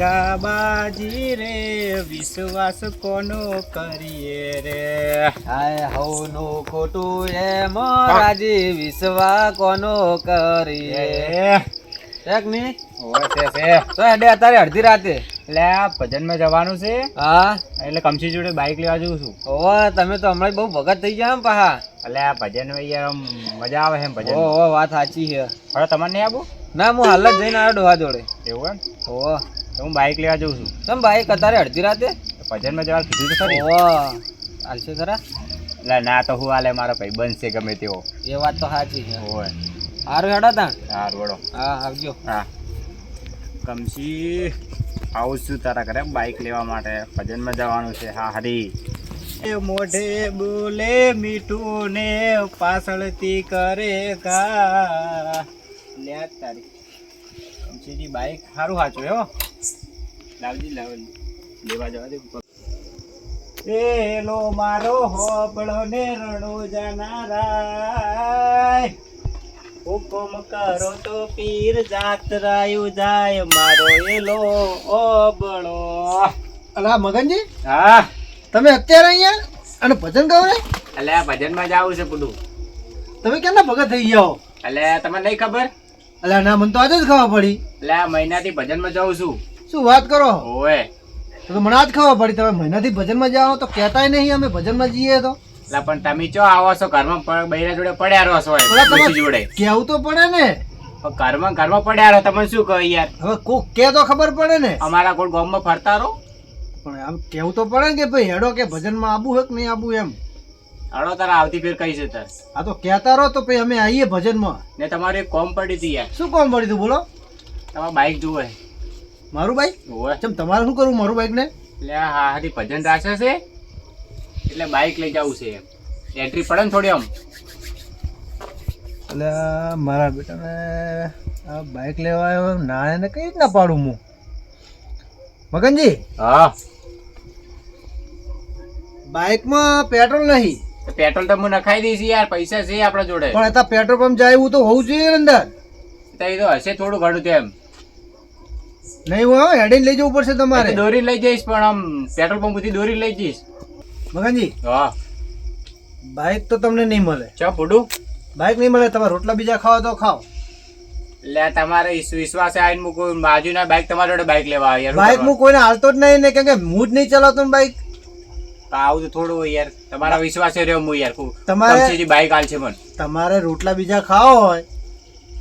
દગાબાજી રે વિશ્વાસ કોનો કરીએ રે હાય હવનું ખોટું એમ રાજી વિશ્વા કોનો કરીએ એક ની તો હેડે અત્યારે અડધી રાતે એટલે આ ભજનમાં જવાનું છે હા એટલે કમસી જોડે બાઇક લેવા જઉં છું. ઓહો તમે તો હમણાં બહુ ભગત થઈ ગયા એમ પાહા. એટલે આ ભજનમાં યાર આમ મજા આવે છે એમ ભજન. ઓહો વાત સાચી છે. હવે તમારે નહીં આવું? ના હું હાલ જ જઈને આવ્યો ડોહા જોડે. એવું એમ? ઓહો તો હું બાઇક લેવા જઉં છું. કેમ બાઈક અત્યારે અડધી રાતે? ભજનમાં જવા કીધું તો ખરી. ઓહો હાલશે ખરા? એટલે ના તો હું હાલે મારો ભાઈ બનશે ગમે તેવો. એ વાત તો સાચી છે. હોય સારું હેડો તા. હા વડો. હા આવજો. હા કમસી આવું છું તારા ઘરે બાઇક લેવા માટે. ભજનમાં જવાનું છે. હા હરી એ મોઢે બોલે મીઠું ને પાછળથી કરે કા લે તારી કમસીજી બાઇક સારું સાચું હો. લાવજી લેવા જવા દે. પેલો મારો હોબળો ને રણો જાનારાય હુકમ કરો તો પીર જાતરાયું જાય મારો એલો ઓબળો. અલા મગનજી હા તમે અત્યારે અહીંયા અને ભજન ગાવ રે? એટલે આ ભજનમાં જ આવું છે બધું. તમે કેમના ભગત થઈ ગયા હો? એટલે તમને નહીં ખબર? અલા ના મને તો આજે જ ખબર પડી. એટલે આ મહિનાથી ભજનમાં જાઉં છું. શું વાત કરો? ઓએ તો મને આજ ખબર પડી. તમે મહિનાથી ભજનમાં જાઓ તો કહેતાય નહીં અમે ભજનમાં જઈએ તો. એટલે પણ તમે ચો આવો છો ઘરમાં બૈરા જોડે પડ્યા રહો છો ઓલા તમારે ડોશી જોડે. કહેવું તો પડે ને. પણ ઘરમાં પડ્યા રહો તમને શું કહો યાર? હવે કોક કે તો ખબર પડે ને. અમારા કોઈ ગામમાં ફરતા રહો. પણ આમ કહેવું તો પડે ને કે ભાઈ હેડો કે ભજનમાં આબુ હે કે નહીં આબુ એમ. હળો તારા આવતી ફેર કઈ છે તાર આ તો કહેતા રહો તો પછી અમે આવીએ ભજનમાં. ને તમારે એક કોમ પડી હતી યાર. શું કામ પડ્યું તું બોલો? તમારે બાઇક જોવે. મારું બાઈક? ઓએ ચમ તમારે શું કરવું મારું બાઈક ને? એટલે આ હાથી ભજન રાખે છે એટલે બાઇક લઈ જવું છે એમ. એન્ટ્રી પડે ને થોડી આમ. એટલે મારા બેટાને આ બાઈક લેવા આવ્યો ના એને કઈ રીતના પાડું હું? મગનજી હા બાઈકમાં પેટ્રોલ નહીં. પેટ્રોલ તો હું નખાઈ દઈશ યાર. પૈસા છે આપણા જોડે. પણ અત્યારે પેટ્રોલ પંપ જાય એવું તો હોવું જોઈએ ને અંદર. તો એ તો હશે થોડું ઘણું તેમ. નહીં હોય હેડીને લઈ જવું પડશે તમારે. દોરી લઈ જઈશ પણ આમ પેટ્રોલ પંપ થી દોરી લઈ જઈશ. મગનજી હા બાઈક તો તમને નહીં મળે. ચા ફૂડું બાઈક નહીં મળે. તમારે રોટલા બીજા ખાવા તો ખાઓ. એટલે તમારે વિશ્વાસે આવીને મૂકું બાજુના બાઈક તમારા જોડે બાઈક લેવા આવે યાર. બાઈક હું કોઈને હાલતો જ નહીં ને કેમ કે હું જ નહીં ચલાવતો ને બાઈક. આવું તો થોડું હોય યાર. તમારા વિશ્વાસે રહ્યો હું યાર. તમારે બાઈક હાલ છે મને. તમારે રોટલા બીજા ખાવા હોય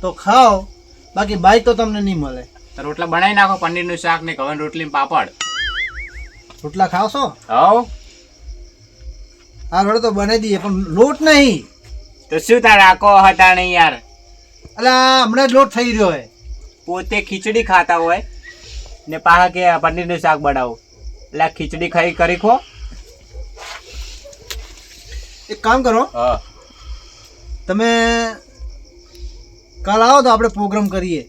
તો ખાઓ. બાકી બાઈક તો તમને નહીં મળે. તો રોટલા બનાવી નાખો. પનીરનું શાક ને ઘઉં રોટલી ને પાપડ. રોટલા ખાવશો? હવ હા રોડ તો બનાવી દઈએ પણ લોટ નહીં. તો શું તારે આખો હતા નહીં યાર. એટલે આ હમણાં જ લોટ થઈ રહ્યો હે. પોતે ખીચડી ખાતા હોય ને પાછા કે પનીરનું શાક બનાવો. એટલે આ ખીચડી ખાઈ કરી ખો. એક કામ કરો હા તમે કાલ આવો તો આપણે પ્રોગ્રામ કરીએ.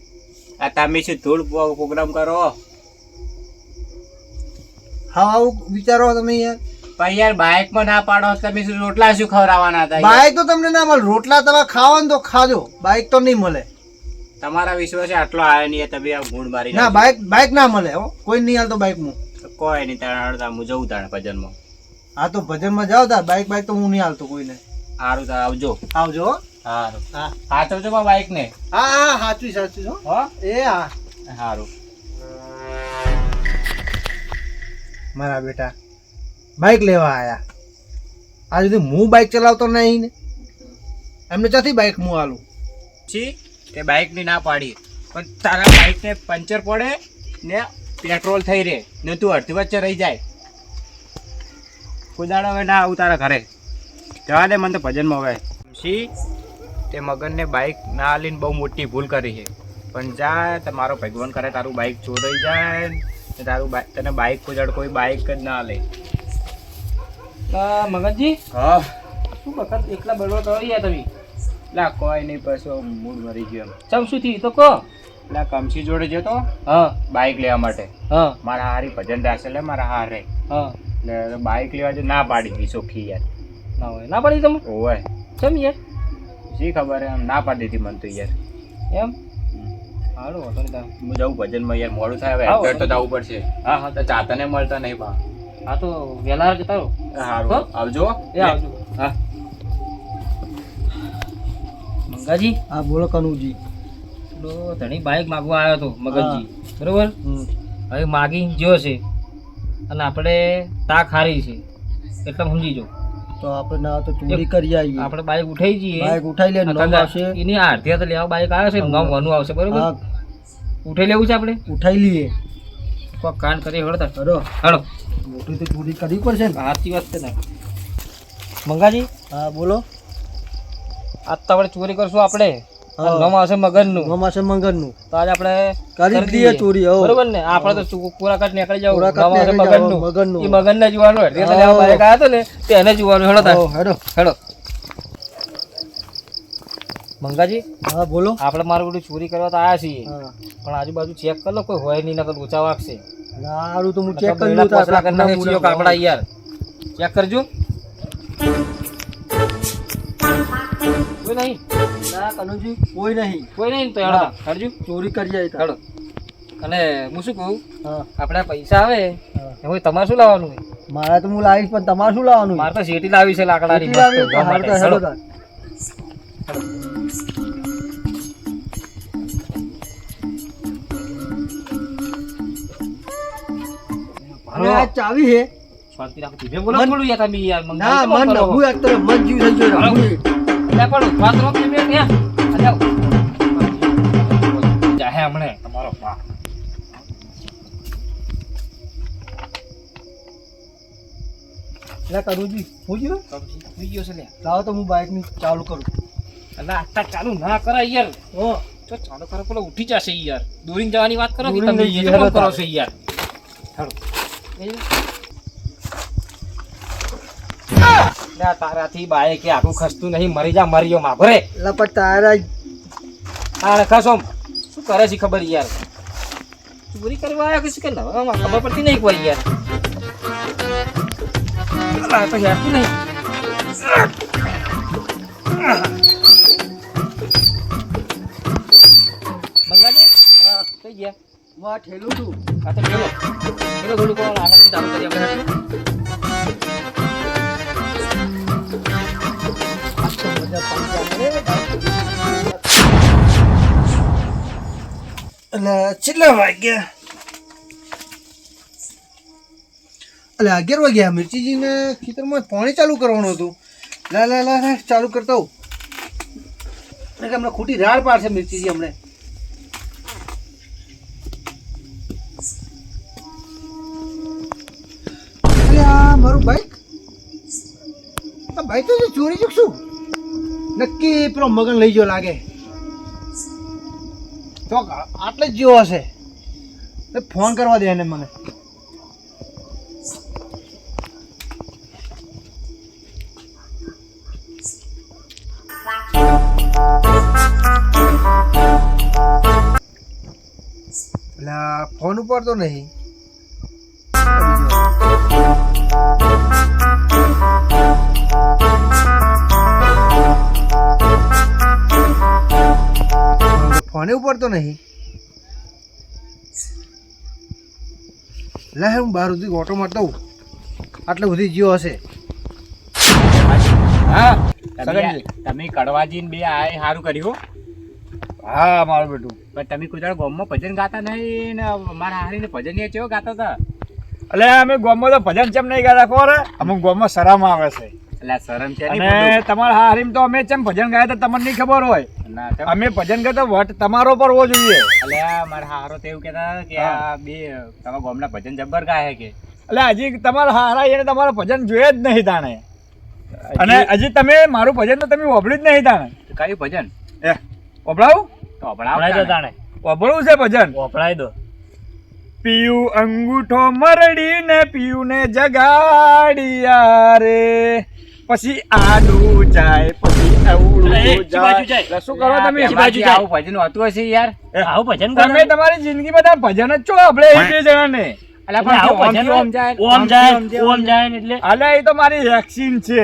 આ તમે શું ધૂળ પ્રોગ્રામ કરો? હા આવું વિચારો તમે યાર. પણ યાર બાઇક માં ના પાડો. તમે શું રોટલા શું ખવડાવવાના હતા? બાઈક તો તમને ના મળે. રોટલા તમે ખાવો ને તો ખાજો. બાઈક તો નહીં મળે. તમારા વિશ્વાસે આટલો આવ્યો નહીં. તમે આ ગુણ મારી ના બાઈક ના મળે હો. કોઈ નહીં હાલતો બાઈક માં. કોઈ નહીં. તારે હું જવું તારે ભજનમાં. હા તો ભજનમાં જાઓ તાર. બાઈક તો હું નહીં હાલતો કોઈને. સારું તારે આવજો. આવજો હો. સારું હા સાચવજો બાઇક ને. હા હા સાચું સાચું હો. હો એ હા સારું. મારા બેટા બાઈક લેવા આયા. આ સુધી હું બાઈક ચલાવતો નહીં ને એમને ક્યાંથી બાઈક હું હાલું? છી તે બાઇક ની ના પાડી. પણ તારા બાઇક ને પંચર પડે ને પેટ્રોલ થઈ રહે ને તું અડધી વચ્ચે રહી જાય. કુદાડો હવે ના આવું તારા ઘરે. જવા દે મને તો ભજનમાં હવે. છી તે મગનને બાઇક ના આલીને બહુ મોટી ભૂલ કરી છે. પણ જા તમારો ભગવાન કરે તારું બાઇક ચોરાઈ જાય ને તારું તને બાઇક કુદાડ કોઈ બાઇક જ ના લે. મગનજી હા શું વખત એકલા બળવા કરો યાર તમે? લા કોઈ નહીં પછી મૂડ મરી ગયો એમ. ચમ શું થયું તો કહો. એટલે કમસી જોડે જતો હા બાઇક લેવા માટે. હા મારા હારી ભજન રાખશે એટલે મારા હારે હા એટલે બાઇક લેવા જો ના પાડી હતી ચોખ્ખી યાર. ના હોય ના પાડી તમે? ઓય ચમ યાર? શી ખબર એમ ના પાડી હતી મને તો યાર. એમ હાલો વાંધો નહીં તાર. હું જાઉં ભજનમાં યાર, મોડું થાય હવે. હા, ઘર તો જવું પડશે. હા હા તો ચાતને મળતા નહીં બા. હા તો વહેલા જતા રહો. હારું હો? આવજો. એ આવજો. હા. મંગાજી હા બોલો કનુજી. પેલો ધણી બાઈક માગવા આવ્યો હતો મગનજી, બરોબર? હવે માગી જ્યો છે અને આપણે તાક હારી છે એટલે સમજી જો. તો આપણે ના તો ચોરી કરી આવીએ. આપણે બાઈક ઉઠાઈ જઈએ. બાઈક ઉઠાઈ લે, નામ આવશે. એની આરતી તો લેવા બાઈક આવે છે, નામ વાનું આવશે, બરોબર? હા, ઉઠાઈ લેવું છે આપણે. ઉઠાઈ લઈએ. કોક કાન કરી હળતા. હડો, હળો. મોટી તો ચોરી કરવી પડશે ને. સાચી વાત છે ને મંગાજી. હા બોલો. આજ તો આપણે ચોરી કરશું આપણે. હા. નામ આવશે મગનનું. નામ આવશે મંગનનું. તો આજે આપણે કરી દઈએ ચોરી. હો બરોબર ને? આપણે તો પૂરા કાટ નીકળી જાવ. પૂરા કાટ નામ આવશે નીકળી જાવ, મગનનું. મગનનું. એ મગનને જોવાનું હોય. તે તો લેવા બાઈક આવ્યો હતો ને તે એને જોવાનું. હેડો તાર. હો, હેડો. હેડો મંગાજી. હા બોલો. આપણે મારું બધું ચોરી કરવા તો આવ્યા છીએ, હા પણ આજુબાજુ ચેક કરી લો, કોઈ હોય નહીં, નકર ઊંચા વાગશે. સારું તો હું ચેક કરી બેડા લઉં. પોસલા કરી નાખે છીએ કાપડા યાર. ચેક કરજો. કોઈ નહીં. ના કનુજી કોઈ નહીં. કોઈ નહીં તો હેડો તાર. હેડજો. ચોરી કરી આવી. હેડો. અને હું શું કહું, હા આપણે પૈસા આવે હા. એમાં તમારે શું લાવવાનું હોય? મારા તો હું લાવીશ, પણ તમારે શું લાવવાનું? મારે તો શેટી લાવી છે લાકડાની. કેટલી લાવી? મસ્ત જોવા હારું તો માટે. હેડો હેડો. તાર. અને આ ચાવી હે. શાંતિ રાખો. ધીમે બોલો થોડું યાર તમે યાર. મંગાવી ના કેમ મન કરો? નબળું એક તો મન જીવ થઈ ગયો નબળું. અલ્યા પણ ઉભા તો રહો તમે ત્યાં. અલ્યા. જાહે હમણે તમારો બા. એટલે કરુજી હું ગયો. સુઈ ગયો છે લ્યા. લાવો તો હું બાઇક ની ચાલુ કરું. અલ્યા આટલા ચાલુ ના કરાય યાર. ઓ તો ચાલુ કરો પેલો ઉઠી જશે યાર. દોરીને જવાની વાત કરો કે દોરીને તમે જઈએ, એ કેમ હેડો કરો તાર. છો યાર. હેડો. અલ્યા તારાથી બાએ કે આખું ખસતું નહીં, મરી જા મર્યો માં ભરે. એટલે પણ તારા આ ખસો શું કરે છે ખબર યાર. ચોરી કરવા આવ્યા કે શું કે નવામાં ખબર પડતી નહીં કોઈ યાર. અલા, તો હેરતું નહીં. મંગાજી હા કઈ ગયા. હું આ ઠેલું છું. આ તો પેલો થોડું કોણ આગળ ચાલુ કરી આપણે હેઠું. આજ તો મજા પડી જાય. એટલે કેટલા વાગ્યા? એટલે 11 વાગ્યા. મિર્ચીજીને ખેતરમાં પાણી ચાલુ કરવાનું હતું. લા લા લા લા, ચાલુ કરતા હોઉં. હમણાં ખોટી રાડ પાડશે મિર્ચીજી હમણે. અરે આ મારું બાઈક. આ બાઈક તો ચોરી ચૂકશું. નક્કી પેલો મગન લઈ ગયો લાગે. તો આટલે જ જેવો હશે. ફોન કરવા દે એને મને. એટલે ફોન ઉપર તો નહીં. ફોને ઉપર તો નહીં. લે હું બહાર સુધી ઓટો મારતો હોઉં. આટલે સુધી જીવો હશે. હા સગનજી. તમે કડવાજી બે આય સારું કર્યું. હા મારું બેટું. પણ તમે કોઈ દાડો ગામમાં ભજન ગાતા નહીં ને મારા હારીને ભજન એ કેવો ગાતા હતા. એટલે અમે ગામમાં તો ભજન ચેમ નહીં ગાતા ખબર હે? અમુક ગામમાં શરમ આવે છે. એટલે શરમ છે અને તમારા હારીમ તો અમે ચેમ ભજન ગાયા તો તમને નહીં ખબર હોય. અમે ભજન ગાતા વટ તમારો પર હોવો જોઈએ. એટલે મારા હારો તો એવું કહેતા કે આ બે તમારા ગામના ભજન જબ્બર ગાય કે. એટલે હજી તમારા હારા એને તમારા ભજન જોઈએ જ નહીં તાણે. અને હજી તમે મારું ભજન તો તમે વાપર્યું જ નહીં તાણે. કયું ભજન એ વાપરાવું? તો ભણાવ તાણે વાપરવું છે ભજન. વપરાય દો. પીયું અંગૂઠો મરડીને પીયું ને જગાડિયા રે, પછી આડું જાય પછી અવળું જાય. એટલે શું કરો તમે? આવું ભજન હોતું હશે યાર. આવું ભજન તમે તમારી જિંદગીમાં તમે ભજન જ છો આપણે એ બે જણાને. એટલે પણ આવું ઓમ ભજન થી ઓમ જાય, ઓમ જાય ઓમ જાય ને એટલે અલ્યા એ તો મારી વેક્સિન છે.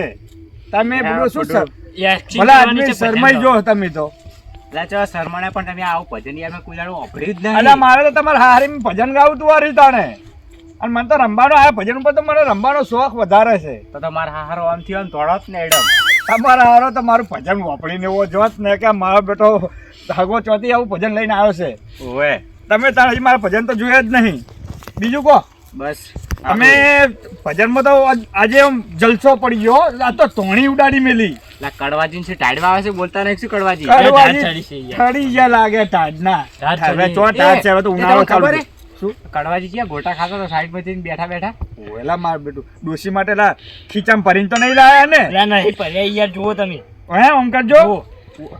તમે બધું શું બધું. ભલા આદમી શરમાઈ જો તમે તો. એટલે ચો શર્માને પણ તમે આવું ભજન યાર મેં કોઈ દાડો વાપર્યું જ અલ્યા નહીં. મારે તો તમારે હારી ભજન ગાવું તું આ રીતાને, અને મને તો રમવાનો આ ભજન ઉપર તો મને રમવાનો શોખ વધારે છે. તો તમારા હારો આમથી આમ દોડો જ ને એડમ. તમારા હારો તો મારું ભજન વાપરીને એવો જોત ને કે મારો બેટો ધાગો ચોથી આવું ભજન લઈને આવ્યો છે. ઓવે તમે તાર હજી મારા ભજન તો જોયા જ નહીં. બીજું કહો, બસ અમે ભજનમાં તો આજે આમ જલસો પડી ગયો. આ તો તોણી ઉડાડી મેલી. લા કડવાજી છે ટાઈડવા આવે છે બોલતા નહીં શું કડવાજી? કડવાજી ઢાઢ ચડી છે યાર. ઠરી ગયા લાગે ટાઢના. ઢાઢ હવે ચડી. ચો ટાઢ છે, હવે તો ઉનાળો ચાલુ ખબર છે. શું કડવાજી છે ગોટા ખાતો તો સાઈડ માંથી બેઠા બેઠા. ઓલા માર બેટું ડોશી માટે લા ખીચામ ભરીને તો નહીં લાયા ને? ના ના એ પડ્યા યાર જુઓ તમે. હે ઓમ કરજો. જુઓ.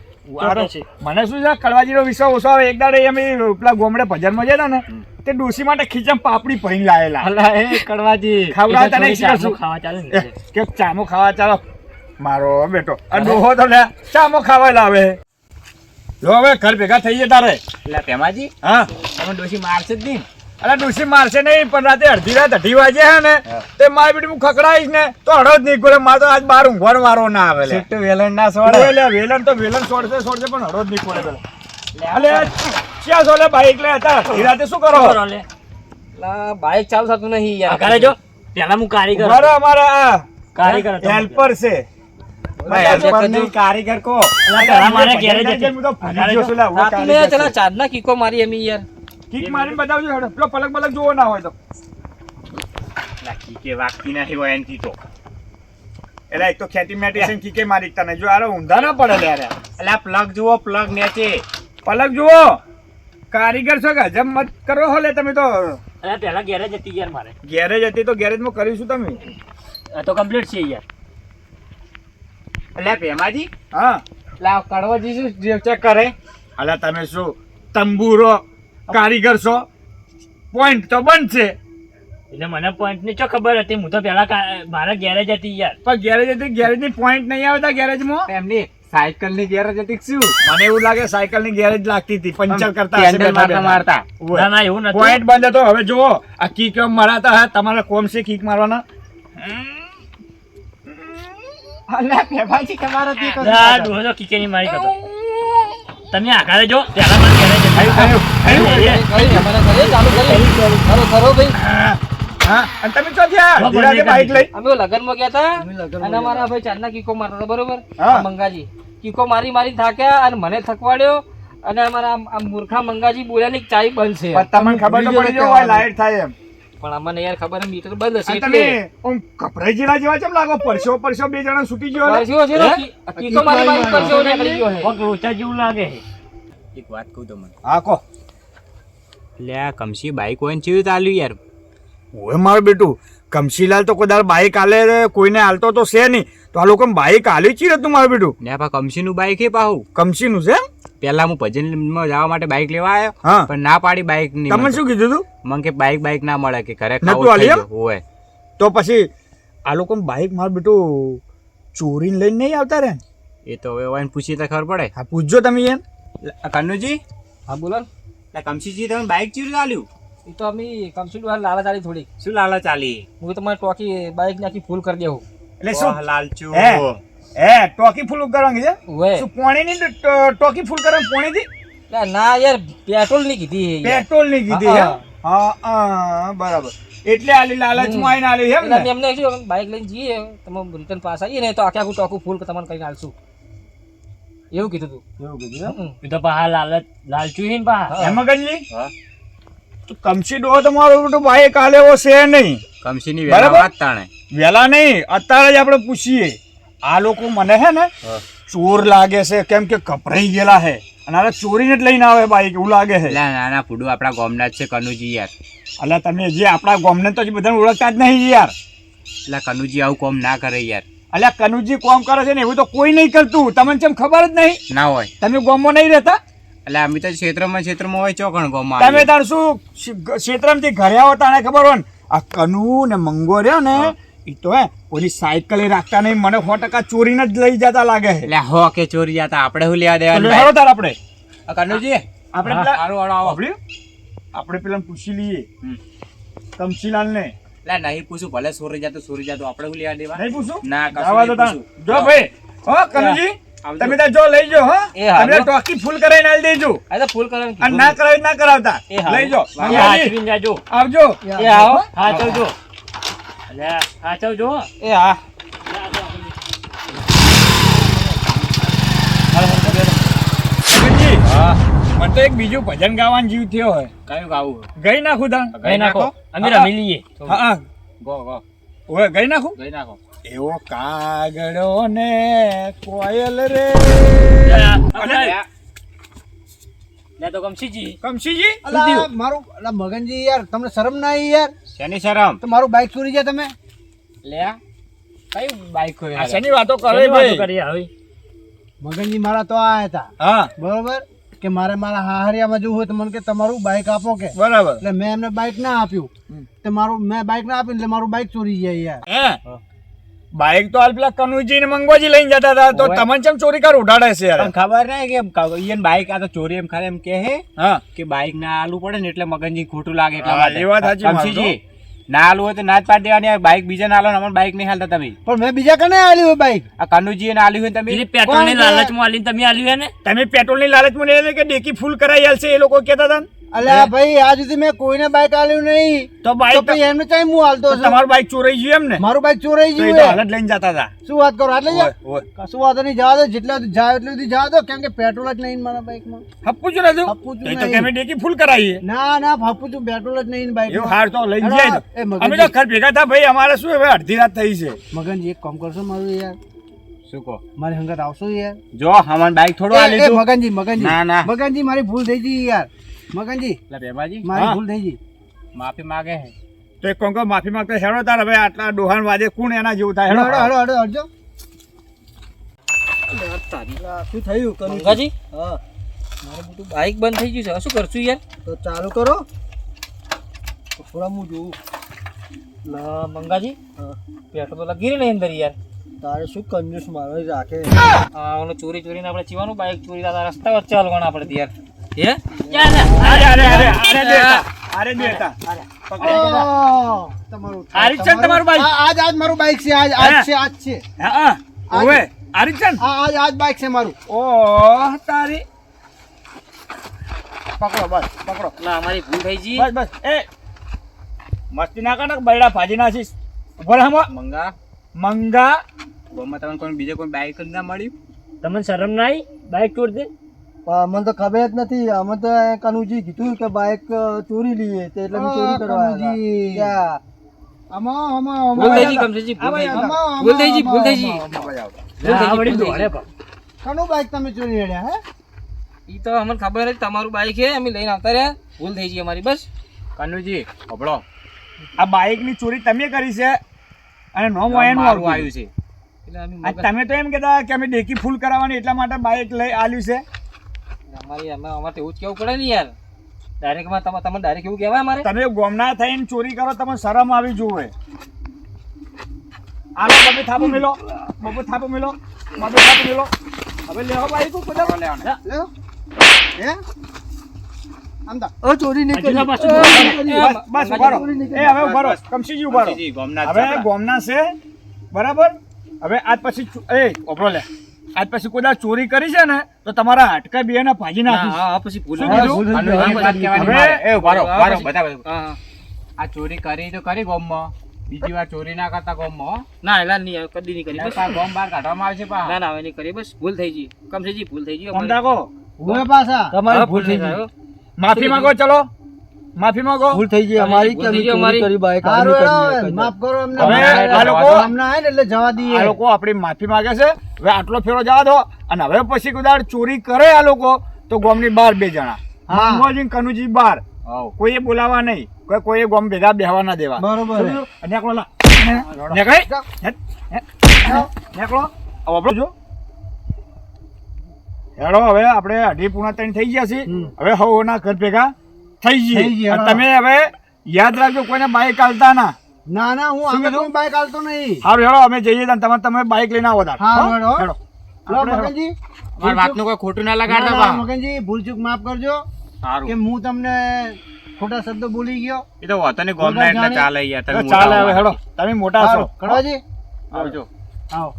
આ તો મને શું છે કડવાજીનો વિશ્વાસ ઓછો આવે. એક દાડે અમે પેલા ગોમડે ભજનમાં જતા ને તે ડોશી માટે ખીચામ પાપડી ભરીને લાયેલા. અલા એ કડવાજી ખવડાવતા નહીં ચામો શીખશું. ખાવા ચાલે ને કે ચામો ખાવા ચાલો મારો બેટો. આ ડોહો તો લે ચામો ખાવા લાવે. જો હવે ઘર ભેગા થઈ ગયા તારે. એટલે પેમાજી હા તમે ડોશી મારશે જ નહીં. અલા ડોશી મારશે નહીં, પણ રાતે અડધી રાત 2 વાગે હે ને તે મારી બેટી હું ખકડાઈશ ને તો હડો જ નહીં ખોલે. મારે તો આજ બાર ઊંઘવાનો વારો ના આવે લે. સીટ વેલણ ના ઓય લે, વેલણ તો વેલણ છોડશે પણ હડો જ નહીં ખોલે પેલા. અલે ક્યાં છો લે બાઈક લે હતા અડધી રાતે શું કરો? બરોબર લે. લા બાઈક ચાલુ થતું નહીં યાર. ઘરે જો પેલા હું કારીગર મારા અમારા આ કારીગર હતો. હેલ્પર છે. કારીગર કો અલા, પેલા મારે ઘેરે જ હતી. હું તો ભૂલી ગયો છું લે. હું આપને કારીગર ચલા છું. ચાંદના કીકો મારી એમી યાર. કિક મારીને બતાવજો હેડો. પેલો પલક પલક જોવો ના હોય તો. લાખી કે વાગતી નહીં હોય એનથી તો. એટલે એક તો ખેતી મેડિસિન કીકે મારી તને જો આરે ઊંધા ના પડે લે યાર. એટલે આ પ્લગ જુઓ પ્લગ નેચે. પલક જુઓ કારીગર છો કે જમ મત કરો હો લે તમે તો. અરે પેલા ઘેરે જ હતી યાર મારે. ગેરેજ હતી તો ગેરેજમાં કરીશું તમે. આ તો કમ્પ્લીટ છે યાર. એટલે પેમાજી હા લા કડવાજી શું ચેક કરે? અલા તમે શું તંબુરો કારીગર છો? પોઈન્ટ તો બંધ છે એટલે મને પોઈન્ટ ની ચો ખબર હતી. હું તો પેલા મારા ઘેરે જ હતી યાર. પણ ગેરેજ હતી ગેરેજ ની પોઈન્ટ નહીં આવતા ગેરેજમાં. એમની સાયકલ ની ગેરેજ હતી કે શું? મને એવું લાગે સાયકલ ની ગેરેજ લાગતી હતી પંચર કરતા હશે પેન્ડલ બેઠા મારતા બેઠા. મારતા. ઓય. ના ના એવું નથી. પોઈન્ટ બંધ હતો. હવે જુઓ આ કીક એમ મરાતા હે તમારા કોમ છે કીક મારવાના. અલા પેમાજી તમારો તી કરો. આ ડોહો કીકે ની મારી કરતો. તમે આઘારે જો પેલા મારા ઘેરે જ હતી. હા અને તમે ક્યાં થયા? ખબર ધીરાજે નહીં બાઈક લઈ. અમે લગનમાં ગયા હતા અને અમારા ભાઈ ચાંદના કીકો મારતા હતા બરોબર. હા. મંગાજી કીકો મારી મારી થાક્યા અને મને થકવાડ્યો અને અમારા આ મૂર્ખા મંગાજી બોલ્યા ને ચાઈ બંધ છે. પણ તમને ખબર તો પડી જાય લાઈટ થાય એમ. પણ અમને યાર ખબર મીટર બંધ હશે અને એટલે તમે ઓમ કપરાઈ જેલા જેવા કેમ લાગો? પરસો પરસો બે જણા છૂટી ગયો લે. પરસ્યો છે ને, કીકો મારી મારી પરસ્યો નીકળી ગયો છે. પગ લોચા જેવું લાગે છે. એક વાત કહું તમને. હા કો. એટલે આ કમસી બાઈક હોય ને ચેવી ચાલ્યું યાર. ઓય મારું બેટું કમશીલાલ તો કોઈ દાડ બાઈક આલે કોઈને હાલતો તો છે નહીં. તો આ લોકો બાઈક આલી ચી હતું મારું બેટું? ને આ કમસી નું બાઈક એ પાહું. કમશીનું છે એમ? પેલા હું ભજનમાં જવા માટે બાઈક લેવા આવ્યો હા. પણ ના પાડી બાઈક ની. તમને શું કીધું તું? મને કે બાઈક ના મળે કે ઘરે નતું ખાવું આલી થઈ એમ? ગયું. હોય તો પછી આ લોકો બાઈક મારું બેટું ચોરીને લઈને નહીં આવતા રે? એ તો હવે હોય ને પૂછી તો ખબર પડે. હા પૂછજો તમે એમ. કનુજી હા બોલો ને. કમસીજી તમે બાઈક ચેવી ચાલ્યું? એ તો અમે કમ્પ્યુટર લાલા ચાલી થોડી. શું લાલા ચાલી? હું તમારી ટોકી બાઈક નાખી ફૂલ કરી દેવું. એટલે શું વાહ, લાલચુ. હે ટોકી ફૂલ કરવાની છે? ઓય. શું પોણીની ટોકી ફૂલ કરવાની પોણીથી? ના યાર પેટ્રોલ ની કીધી યાર. પેટ્રોલ ની કીધી હા, એમ? હા બરાબર. એટલે આલી લાલચમાં આવીને આલી એમ એટલે અમે ને? એમને કીધું બાઈક લઈને જઈએ તમે રિટર્ન પાસ આવીએ ને તો આખે આખું ટોકું ફૂલ તમને કરીને આલશું એવું કીધું તું. એવું કીધું એમ? એ તો પા લાલચુ હે ને પા. હે મગનજી? હા. તો કમસી ડો તમારો બેટો બાઈક આલે એવો છે નહીં. કમસીની બરાબર. વેલા વાત તાણે. વેલા નહીં અત્યારે જ આપણે પૂછીએ. આ લોકો મને હે ને ચોર લાગે છે કેમ કે કપરાઈ ગયેલા છે અને આ ચોરીને જ લઈને આવે બાઈક એવું લાગે છે. એટલે નાના ફૂડું આપણા ગામના જ છે કનુજી યાર. એટલે તમે જે આપણા ગામને તો હજી બધાને ઓળખતા જ નહીં યાર. એટલે કનુજી આવું કોમ ના કરે યાર. અલ્યા કનુજી કોમ કરે છે ને એવું તો કોઈ નહીં કરતું. તમને કેમ ખબર જ નહીં? ના હોય. તમે ગામમાં નહીં રહેતા? એટલે અમે તો ક્ષેત્રમાં હોય ચોકણ ગામમાં તમે આવીએ. તાર શું ક્ષેત્રમાંથી ઘરે આવો તાણે ખબર હોય ને આ કનુ ને મંગો રહ્યો ને એ તો હે ઓલી સાયકલે રાખતા નહીં. મને 100% ચોરીને જ લઈ જતા લાગે છે. એટલે હો કે ચોરી જતા આપણે શું લેવા તો દેવાનું? હાલો તાર આપણે કનુજી આપણે હા, પેલા હારું હારું આવો. સાંભળ્યું? આપણે પેલા પૂછી લઈએ હમ. કમશીલાલ ને. એટલે નહીં પૂછું ભલે ચોરી જતો આપણે શું લેવા દેવા? નહીં પૂછું? ના, કશું જવા દો નહીં તાણ. પૂછું. જો ભાઈ હો કનુજી આવજો. તમે ત્યાં જો લઈ જો હો એ હા, તમે જો. ટોકી ફૂલ કરાવીને આલી દેજો આ તો ફૂલ કરાવીને અને કીધું. ના કરાવી ના કરાવતા એ હા. લઈ જો એ મંગાજી, હાચવીને જાજો. આવજો એ આવો હાચવજો. હાચવજો. એ હા. મગનજી, મને તો એક બીજું ભજન ગાવાનું જીવ થયો હોય કયું ગાવું? ગઈ નાખું તા ગઈ નાખો. અમે હા. રમી લઈએ. હા હા ગો ગો. ઓય ગઈ નાખું ગઈ નાખો. એવો કાગડો ને કોયલ રે લે તો કમસીજી. કમશીજી અલા મારું અલા મગનજી યાર તમને શરમ ના આવી યાર? શેની શરમ? તો મારું બાઈક ચોરી જાય તમે. લે કયું બાઈક હોય? આ શેની વાતો કરે ભાઈ કરીએ હવે. મગનજી મારા તો આયા હતા હા બરોબર કે મારે મારા હાહરિયામાં જવું હોય તો મને કે તમારું બાઈક આપો કે. બરાબર એટલે મેં એમને બાઈક ના આપ્યું. તો મેં બાઈક ના આપ્યું એટલે મારું બાઈક ચોરી જાય યાર. હે બાઈક તો હાલ પેલા કનુજી ને મંગવાજી લઈને જતા હતા તો ઓય. તમને ચમ ચોરી કર ઉડાડે છે યાર પણ ખબર નહીં કે ઈયન બાઈક આ તો ચોરી એમ ખરે એમ કે હે હા કે બાઈક ના આલુ પડે ને એટલે મગનજી ખોટું લાગે એટલા હા, માટે. એ વાત સાચી કમસીજી, ના આલુ હોય તો ના જ પાડી દેવાની. આ બાઈક બીજા ના આલો ને અમને બાઈક નહીં હાલતા તમે. પણ મેં બીજા કને આલી હોય બાઈક. આ કનુજી ને આલ્યું હોય ને તમે પેટ્રોલ ની કોણ છે? લાલચમાં આલીને તમે આલ્યું હે ને? તમે પેટ્રોલ ની લાલચમાં લઈને કે ડેકી ફૂલ કરાઈ આલશે એ લોકો કહેતા હતા ને? અલ્યા ભાઈ આજ સુધી મેં કોઈને બાઈક આલ્યું નહીં. તો તો બાઈક પછી એમને ચાઈ હું હાલતો છું. તમારું બાઈક ચોરાઈ ગયું એમ ને મારું બાઈક ચોરાઈ તો એ ગયું તો હે. હાલ જ લઈને જતા હતા શું વાત કરો આટલે ઓય, યાર? ઓય. કશું વાંધો નહીં જવા દો જેટલા જાય એટલું સુધી જવા દો કેમ કે પેટ્રોલ જ નહીં મારા બાઈકમાં. હપ્પુ જ નતું હપ્પુ જ તો એ તો નહીં. કે અમે ડેકી ફૂલ કરાવીએ ના ના ફાફું છું પેટ્રોલ જ નહીં એવું બાઈકમાં. હાર તો લઈને હેડો, જાય એ અમે મગનજી. તો ઘર ભેગા થા ભાઈ અમારે શું હવે અડધી રાત થઈ છે મગનજી એક કામ કરશો મારું યાર શું કહો? મારી હંગાત આવશો યાર? જો હમણાં બાઈક થોડું એ, આલી એ, તું. મગનજી મગનજી ના, ના. મગનજી મારી ભૂલ થઈ ગઈ યાર. મગનજી લા બેબાજી મારી હા. ભૂલ થઈ ગઈ. માફી માંગે હે. તો એક કોંકો માફી માંગતો હેડો તાર હવે આટલા ડોહાન વાજે કોણ એના જેવું થાય હડો હેડો હડો હડો હડો શું થયું કનુજી? મંગાજી હા મારું બધું બાઈક બંધ થઈ ગયું છે. હવે શું કરશું યાર? તો ચાલુ કરો તો થોડા હું જોઉં. લા મંગાજી હા. પેટ્રોલ તો ગીરી નહીં અંદર યાર. તારે શું કંજૂસ મારો રાખે. ઓલો ચોરી ચોરીને આપણે ચીવાનું બાઈક ચોરી થતા રસ્તા વચ્ચે હાલવાના આપણે યાર. હે? અરે અરે અરે અરે દેતા અરે દેતા તમારું આરી છે ને તમારું બાઈક? આજ આજ મારું બાઈક છે આજ આજ હે? છે આજ છે હા ઓવે આરી છે ને આજ આજ બાઈક છે મારું. ઓ તારી પકડો બસ પકડો ના અમારી ભૂલ થઈ ગઈ. બસ બસ એ મસ્તી ના કર ને બૈડા ભાજી નાખીશ ઉભો રહો હમો. મંગા મંગા ગોમાં તમને કોઈ બીજે કોઈ બાઈક જ ના મળ્યું? તમને શરમ ના આવી બાઈક ચોરી દે? મને તો ખબર જ નથી અમે તો કનુજી કીધું કે બાઈક ચોરી લઈએ તે એટલે અમે ચોરી કરવા આવ્યા. ભૂલ થઈ ગઈ કમસેજી ભૂલ થઈ ગઈ. ભૂલ થઈ ગઈ ભૂલ થઈ ગઈ. ભૂલ થઈ ગઈ. કનું બાઈક તમે ચોરી હેડ્યા હે? ઈ તો અમને ખબર જ તમારું બાઈક છે અમે લઈને આવતા રહ્યા. ભૂલ થઈ ગઈ અમારી બસ. કનુજી હબળો આ બાઈક ની ચોરી તમે કરી છે અને નો મોયન મારું આવ્યું છે. એટલે અમે આ તમે તો એમ કહેતા કે અમે ડેકી ફૂલ કરાવવાની એટલા માટે બાઈક લઈ આલ્યું છે અમારી અમારે તો એવું જ કેવું પડે ને યાર. ડાયરેક્ટમાં તમને ડાયરેક્ટ એવું કહેવાય અમારે? તમે ગોમના થઈને ચોરી કરો તમને શરમ આવી જોવે આલો બબે થાપો મેલો બબે થાપો મેલો હવે લેવો બાઈક ઉપર લ્યો. હે? આમદા. ઓ ચોરી નહીં કરી. હજુ પાછું બસ ઉભારો એ હવે ઉભારો કમસીજી ઉભારો કમસીજી, ગોમના જ હવે છોકરા. ગોમના છે બરાબર હવે આજ પછી એ ઓપરો લે આજ પછી કોઈ દાડો ચોરી કરી છે ને તો તમારા હાડકા બે ને ભાજી નાખીશ હા પછી ભૂલ શું થઈ કીધું? ગઈ. કનુજી એક વાત કહેવાની હવે- મારે. એ ઉભા રહો, ઉભા રહો, પછી- બધા બધા. હા, હા. આ ચોરી કરી તો કરી ગોમમાં, બીજી વાર ચોરી ના કરતા ગોમમાં હો. ના એલા નહીં હવે કદી નહીં કરી બસ. નહીંતર ગોમ બહાર કાઢવામાં આવશે પા. ના ના હવે નહીં કરી બસ. ભૂલ થઈ ગઈ કમસેજી ભૂલ થઈ ગઈ અમારી. સમજાકો હુંય પાછા તમારી ભૂલ થઈ ગઈ. માફી માંગો ચલો માફી માંગો ભૂલ થઈ ગઈ અમારી કે અમે ચોરી કરી બાઈક માફ કરો એમને. હવે આ આ લોકો- અમને આય ને એટલે જવા દઈએ. આ લોકો આપણી માફી માંગે છે હવે આટલો ફેરો જવા દો અને હવે પછી કોઈ દાડો ચોરી કરે આ લોકો તો ગોમની બહાર બે જણા હા. મંગોજી ને કનુજી બહાર હોવ. કોઈએ બોલાવા નહીં કોઈએ ગોમ ભેગા બેહવા ના દેવા બરોબર હે. અને નેકળો લા નેકળી નેકળો હવે જો હેડો હવે આપણે 2:30 થઈ ગયા છીએ હવે હવના ઘર ભેગા થઈ થઈ જઈએ ગયા, અને તમે હવે યાદ રાખજો કોઈને બાઈક આલતા ના ના ના હું શું અમે કીધું? કોઈ બાઈક આલતો નહીં. હારું હેડો અમે જઈએ તાન તમે બાઈક લઈને આવો તાર હારું, હો? હેડો. હેડો લો આપણે હેડો. મગનજી મારી વાતનું કોઈ ખોટું ના ના, લગાડતા ના, પા. મગનજી ભૂલ ચૂક માફ કરજો સારું. કે હું તમને ખોટા શબ્દો બોલી ગયો. એ તો વાતો ને ગોમના એટલે ચાલે યાર. તમે ચાલે મોટા હવે હોવા. હેડો તમે મોટા છો હારું, કડવાજી આવજો. આવો.